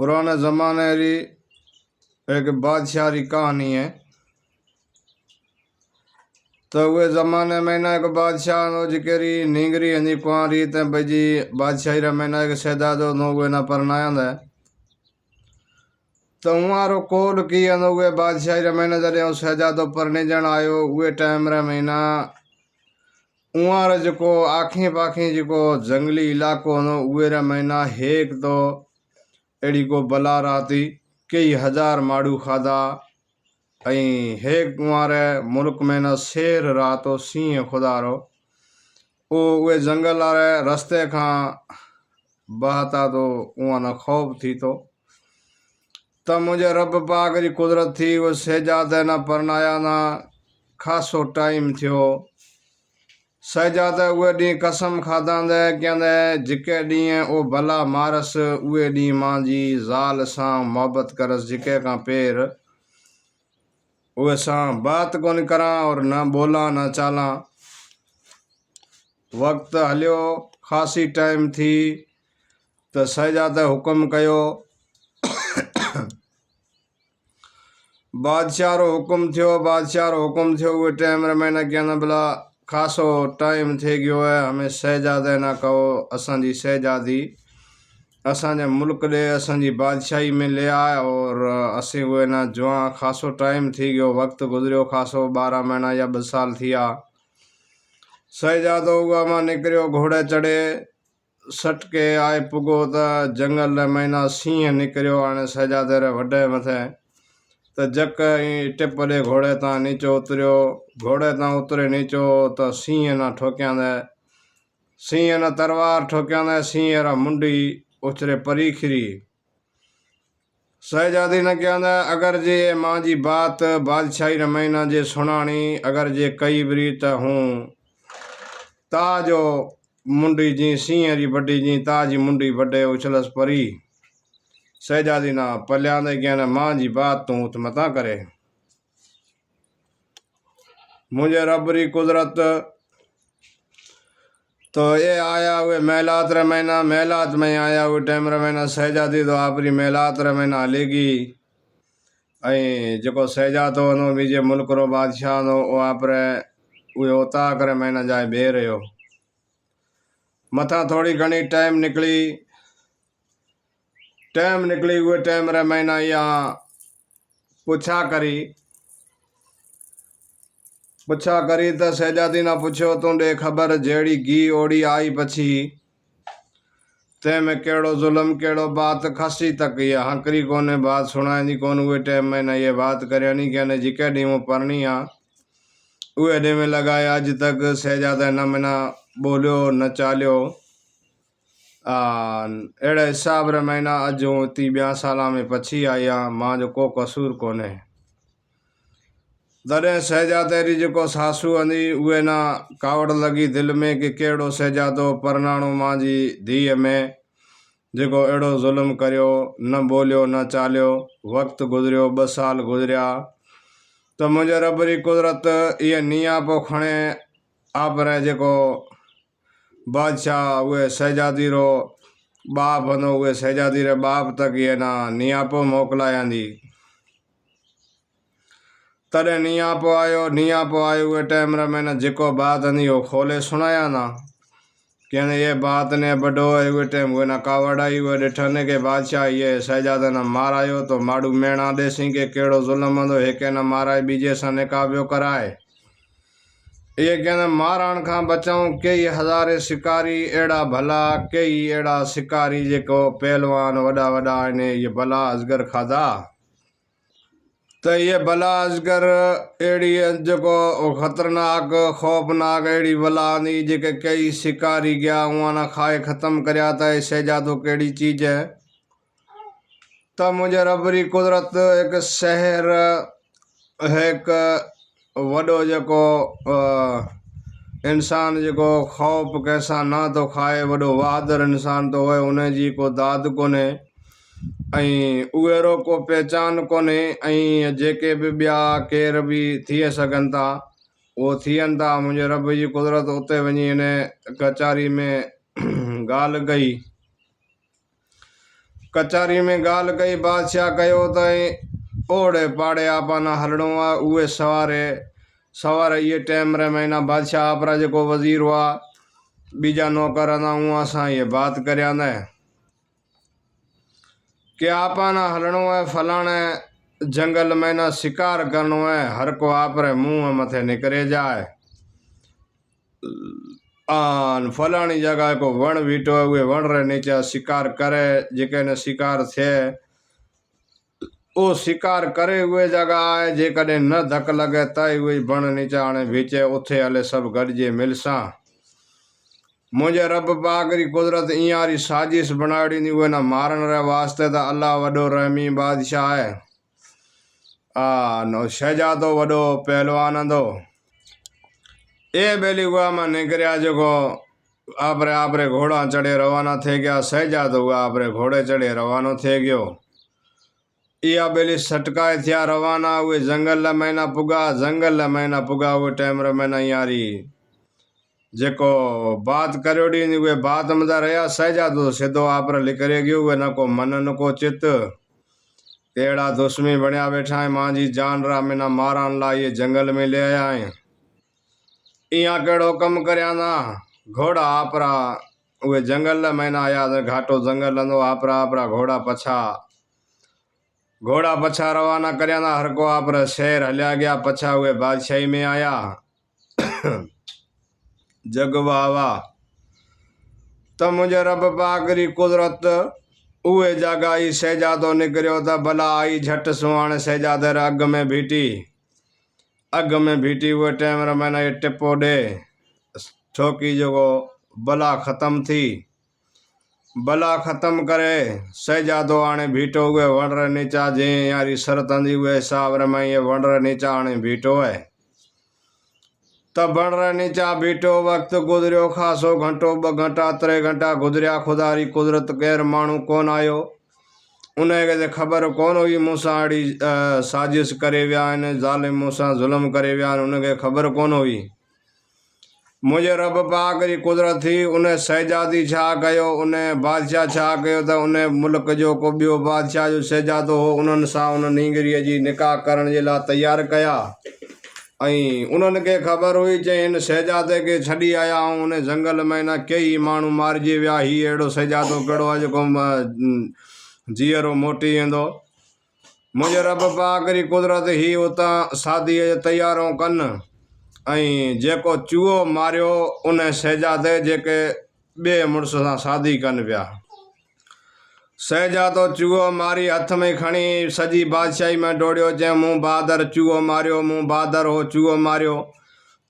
पुराने ज़माने री एक बादशाह री कहानी है। तो वे ज़माने में ना एक बादशाह नो जिकेरी नींगरी हंदी कुआरी ते बजी बादशाही रा महीना एक शहजादो नो वे ना परनाया है। तो उहारो कोल की अनो वे बादशाही रा महीना जरे शहजादो परने जण आयो वे टाइम रा महीना उहार जो आखी पाखी जो जंगली इलाको नो वे रा महीना हेक तो एड़ी को बला राती कई हजार माड़ू खादा हेक कुमारे मुल्क में न शेर रातो सिंह खुदारो ओ वे जंगल आरे रस्ते का बहता तो उहा न खौफ थी तो तब मुझे रब पाक जी कुदरत थी वो शहजादे न परनाया ना खासो टाइम थियो। शहजादे उहे डी कसम खादांदे कहंदे जिके डी ओ भला मारस उहे डी मां जी ज़ाल सां मोहब्बत करस जिके का पेर उहे सां बात कोन करा और न बोला न चाला। वक्त हलियो खासी टाइम थी तो शहजादे हुक्म कयो बादशाह रो हुक्म थियो उहे टाइम रे मैंने कहना भला खासो टाइम थे गयो है हमें शहजादे ना कहो असांजी शहजादी असांजे मुल्क दे असांजी बादशाही में ले आए और असी वे ना जुआ खासो टाइम थी गयो वक्त गुजरियो खासो 12 महीना या 2 साल थिया। शहजादो उहा मां निकरियो घोड़े चढ़े सटके आए पुगो त जंगल रे महीना सिंह निकरियो हाणे शहजादे रे वड्डे मथे तो जक टिप दे घोड़े ता नीचो उतरियो घोड़े ता उतरे नीचो तो सिंह ना ठोक्यांदे सिंह ना तलवार ठोक्यांदे सिंह रा मुंडी उछरे परी खिरी। शहजादी ने कहंदे अगर जे मां जी बात बादशाही रे महीना जे सुनानी अगर जे कई बरी त हूँ ताजो मुंडी जी सिंह री बड़ी जी ताजी मुंडी बड़े उछलस परी। शहजादी ना पल्यादे कहने मां जी बात तू तो मता करे मुझे रब री कुदरत तो ये आया हुए मेलात रे महीना मेलात में आया हुए टाइम रे महीना शहजादी तो आपरी मेलात रे महीना लेगी जो शहजादो नो बीजे मुल्क रो बादशाह नो वो आपरे वे उता करे महीना जाए बे रहो मथा थोड़ी घनी टाइम निकली हुए टाइम रे महीना या पूछा करी तो शहजादी ना पूछो तुंडे खबर जेड़ी गी ओड़ी आई पछी ते में केड़ो जुल्म केड़ो बात खासी तक ये हकरी कोने बात सुनाई कोन हुए टाइम में न ये बात करे नहीं कहने जिके डी वो परनी आ उहे डे में लगाए आज तक शहजादा न मना बोलियो न चालियो एड़े हिसाब रे महीना अजो 30-32 साल में पछी आया मां जो को कसूर कोने। दरे शहजादे री जो सासू हंदी उहे ना कावड़ लगी दिल में कि केड़ो शहजादो परनाणो मां जी धी में जो एड़ो जुल्म करियो न बोलियो न चालियो वक्त गुजरियो 2 साल गुजरिया तो मुझे रब री कुदरत ये निया पो खणे आप रे जो बादशाह उहे शहजादी रो बाप हनो उहे शहजादी रे बाप तक ये ना नियापो मोकलायांदी तड़े नियापो आयो उहे टाइम रे मैंने जिको बात हनी वो खोले सुनाया ना कहने ये बात ने बड़ो हुए टाइम हुए ना कावड़ाई हुए डिठने के बादशाह ये शहजादा ना मारायो तो माड़ू मेणा दे सिंह के केड़ो जुल्म दो हेके ना माराए बीजे सा निकाब्यो कराए ये कहने मारण का बचाऊं कई हजारे शिकारी एड़ा भला कई एड़ा शिकारी जेको पहलवान वड़ा वड़ा ने ये भला अजगर खादा तो ये भला अजगर एड़ी जो खतरनाक खौफनाक एड़ी भला आंदी जेके कई शिकारी गया वहाँ ना खाए खत्म करया था शहजादो केड़ी चीज है। तब मुझे रबरी कुदरत एक शहर एक वडो जो इंसान जो खौफ कैसा ना तो खाए वडो बहादुर इंसान तो है उन्हें जी को दाद कोने उहेरो को पहचान कोने जेके भी ब्या केर भी थी सकन था वो थियन था। मुझे रब जी कुदरत उते वही इन्हें कचारी में गाल गई कचहरी में ॻाल्हि कई। बादशाह कयो त ओड़े पाड़े आपाना हलणो आहे। उहे सवारे इहे टाइम रे महीना बादशाह आपरा जेको वज़ीर हुआ बीजा नौकर ना उहा सां ये बात करया न कि आपाना हलणो है फलाणे जंगल में ना शिकार करनो है। हर को आपरे मुंह मथे निकरे जाए। आन फलानी जगह को वण बीठो है उहे वण रे नीचे शिकार करे। जेके ने शिकार थे वो शिकार करे हुए जगह आए। जे कदे न धक लगे तय हुए वण नीचे आने बीचे उथे हले सब गडजे मिलसा। मुझे रब पाक री कुदरत इयारी साजिश बनाड़ी नी हुए ना मारन रे वास्ते तो अल्लाह वडो रहमी बादशाह है। नो शहजादो वडो पहलवान दो ए बेली हुआ में निकरिया जो आपरे घोड़ा चढ़े रवाना थे गया। शहजादो हुआ आपरे घोड़े चढ़े रवानो थे गयो। इया बेली सटकाए थिया रवाना हुए जंगल महीना पुगा। जंगल महीना पुगा हुए टाइम रे महीना यारी जेको बात करोड़ी नी वे बात मजा रहा। शहजादो सीधो आपरे लिकरे गयो। वे न को मन न को चित केड़ा दुश्मी बनया बैठा है। मां जी जान रा मिना मारन ला ये जंगल में ले आया है। इया केड़ो कम करया ना घोड़ा आपरा वे जंगल महीना आया घाटो जंगल लो आपरा घोड़ा पछा रवाना करया ना। हर को आपरा शहर हल्या गया। पछा हुए बादशाही में आया। जग वावा तो मुझे रब पाक री कुदरत उहे जगह ही शहजादो निकरियो था। भला आई झट सुहाने शहजादे रे अग में भीटी हुए टाइम रे मैंने ये टिप्पो दे छोकी जो बला खत्म थी। बला खत्म करे शहजादो आने भीटो हुए वण रे नीचा। जे यारी शरत अंदी हुए हिसाब रे मैं ये वण रे नीचा आने भीटो है। तब वण रे नीचा भीटो वक्त गुजरियो खासो घंटो 2 घंटा 3 घंटा गुजरिया। खुदा री कुदरत केर मानू कौन आयो। उन्हें के खबर कौन हुई मूसा अड़ी साजिश करे विया आहिनि। ज़ालिम मूसा जुल्म करे विया आहिनि। उनके खबर कौन हुई। मुझे रब पाक री कुदरत थी। उन्हें शहजादी छा कयो उन्हें बादशाह छा कयो त उन्हें मुल्क जो को बियो बादशाह जो शहजादो हो उन्हनि सां उन नींगरीअ जी निकाह करण जे लाइ तैयार कया। उन्हनि के खबर हुई चई इन शहजादे के छड़ी आया हूं। उन जंगल में न कई मानू मारजे विया। ही एड़ो शहजादो केड़ो है जो जीअरो मोटी वेंदो। मुझे रब पाक री कुदरत ही उता शादी तैयारों कन। जेको चूहो मारियो उन शहजादे जेके बे मुड़स सां शादी कन विया। शहजादो चूहो मारी हथ में खणी सजी बादशाही में दौड़ियो। जे मूं बहादुर चूहो मारियो मूं बहादुर हो चूहो मारियो।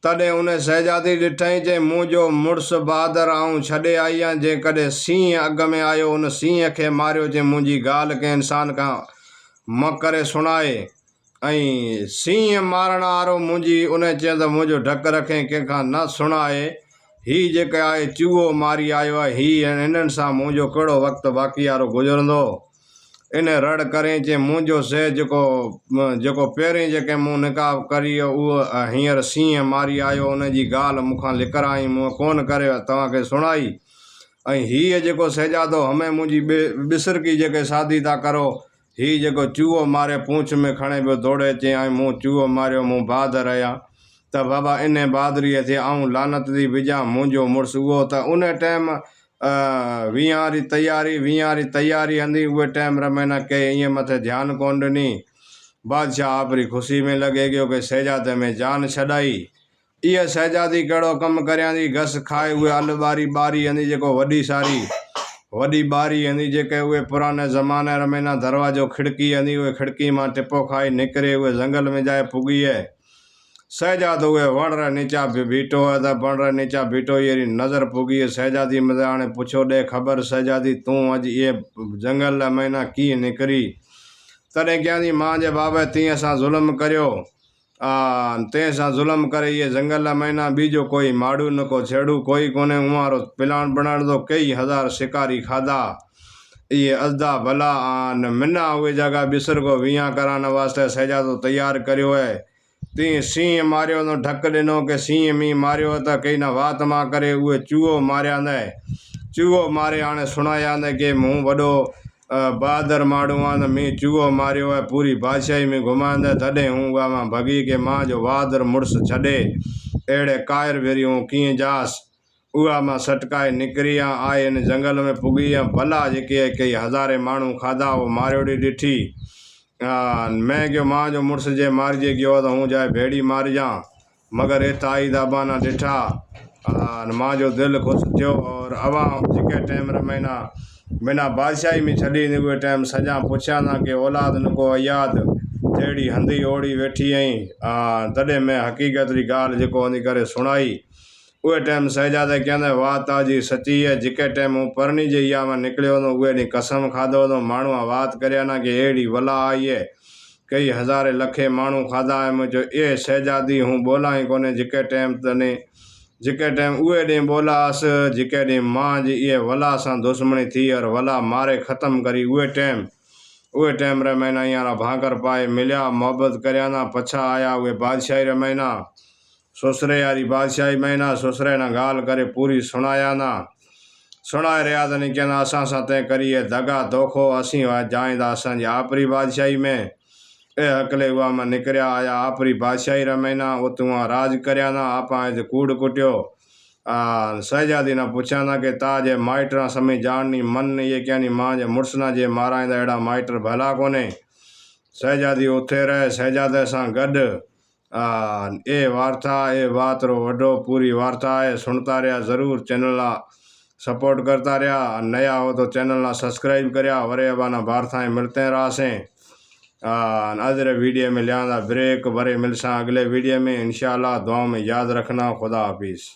तॾहिं उन शहजादी ॾिठई जे मुंहिंजो मुड़ुस बहादुर आऊं छॾे आई आहियां। जे कॾहिं सींह अॻ में आयो उन सींह खे मारियो। जे मुंहिंजी ॻाल्हि कंहिं इंसान खां म करे सुणाए। सींह मारण वारो मुंहिंजी उन चयो त मुंहिंजो ढक रखे कंहिंखां न सुणाए। ही जेके आहे चूहो मारी आयो आहे। ही हिननि सां मुंहिंजो कहिड़ो वक़्तु बाक़ी वारो गुज़रंदो। इन रड़ करे चई मुंहिंजो से जेको पहिरीं जेके मूं निकाह करी उहो हींअर सींह मारी आयो। उनजी ॻाल्हि मूंखां लिकराई मूं कोन करे तव्हांखे सुणाई। हीअ जेको शहजादो हमें मुंहिंजी बिसरकी जेके शादी था करो। ही जेको चूहो मारे पूंछ में खणे पियो दौड़े चई मूं चूहो मारियो मूं बहादुर आहियां। त बाबा इन बहादुरीअ ते आऊं लानत थी विझां। मुंहिंजो मुड़ुसु उहो त उन टाइम 20 री तैयारी हंदी। उहे टाइम रमैना कई ईअं मथे ध्यानु कोन ॾिनी। बादशाह आपरी ख़ुशी में लॻे गयो कि शहजादे में जान छॾाई। इहा शहजादी कहिड़ो कमु करियांदी घस खाए उहे अलबारी ॿारी हंदी जेको वॾी सारी वॾी ॿारी हंदी। जेके उहे पुराने ज़माने रमैना दरवाजो खिड़की हंदी। उहे खिड़की मां टिपो खाई निकिरे उहे जंगल में जाए पुगी है। शहजादो उहे वण रे नीचा बीठो है। त वण रे नीचा बीठो अहिड़ी नज़र पुगी है। शहजादी मथे हाणे पुछो ॾे ख़बर शहजादी तूं अॼु इहे जंगल महीना कीअं निकिरी। तॾहिं कयांदी मां जे बाबा तीअं सां ज़ुल्म करियो। तंहिं सां ज़ुल्म करे इहे जंगल महीना बीजो कोई माड़ू न को छेड़ू कोई कोन्हे। उहारो प्लान बनाइणो कई 1000 शिकारी खाधा। इहे अज़दा भला मिना उहे जगह बिसरगो 20 कराइण वास्ते शहजादो तैयार करियो है। तीअं सींह मारियो न ढक ॾिनो कि सींह मींह मारियो त कई न वात मां करे उहे चूहो मारिया न चूहो मारे हाणे सुणाया न कि मूं वॾो बहादुर माण्हू आहे त मी चूहो मारियो आहे पूरी बादशाही में घुमाईंदे तॾहिं हूं उहा मां भॻी के मां जो बहादुर मुड़ुसु छॾे अहिड़े कायर भेरी हूं कीअं जास। उहा मां सटकाए निकिरी आहे इन जंगल में पुॻी भला जेके कई हज़ारे माण्हू खाधा उहो मारियोड़ी ॾिठी। मैं कयो मां जो मुड़ुसु जे मारिजे गयो त हूं जाए भेड़ी मारिजां, मगर एता आई दाबाना ॾिठा मां जो दिलि ख़ुशि थियो। और अवां जेके टाइम रमैना बिना बादशाही में छॾी उहे टाइम सॼा पुछिया था कि औलाद न को अयाद जहिड़ी हंधी ओड़ी वेठी आहीं। तॾहिं मैं हक़ीक़त जी ॻाल्हि जेको वञी करे सुणाई। उहे टाइम शहजादे कहंदे वाह ताजी सची है जेके टाइम हूं परणी जे इहा मां निकिरियो हुओ उहे ॾींहुं कसम खाधो हुओ माण्हूअ वात करिया न कि अहिड़ी वला आई है कई हज़ारे लखे माण्हू खाधा है मुंहिंजो ए शहजादी हूं ॿोला ई कोन्हे जेके टाइम तने जेके टाइम उहे ॾींहुं ॿोलास जेके ॾींहुं मां जी इहे वला सां दुश्मनी थी और वला मारे ख़तमु करी उहे टाइम रमैना हींअर भांकर पाए मिलिया मोहबत करिया ना पछा आया उहे बादशाही रमैना ससुरे वारी बादशाही महीना ससुरे ना ॻाल्हि करे पूरी सुणाया ना सुणाए रहिया त नहीं कहंदा असां सां तंहिं करिए दगा धोखो असीं जाईंदा असांजी आपरी बादशाही में ए हकले उहा मां निकिरिया आया आपरी बादशाही रमैना उतुआ राज करिया ना आपा हिते कूड़ कुटियो। शहजादी ना पुछा ना कि ताजे माइटरा समी जाननी मन ये कहनी मां जे मुड़सना जे माराईंदा अहिड़ा माइटर भला कोने। शहजादी उथे रहे शहजादे सां गॾु ए वार्ता ए वातरो वॾो पूरी वार्ता है सुनता रहा ज़रूर चैनल ला सपोर्ट करता रहा नया हो तो चैनल ला सब्सक्राइब करिया वरे अबाना वार्ताएं मिलते रहासें। अगले वीडियो में लिया ब्रेक वरे मिलसा अगले वीडियो में इंशाअल्लाह दुआ में याद रखना खुदा हाफिज़।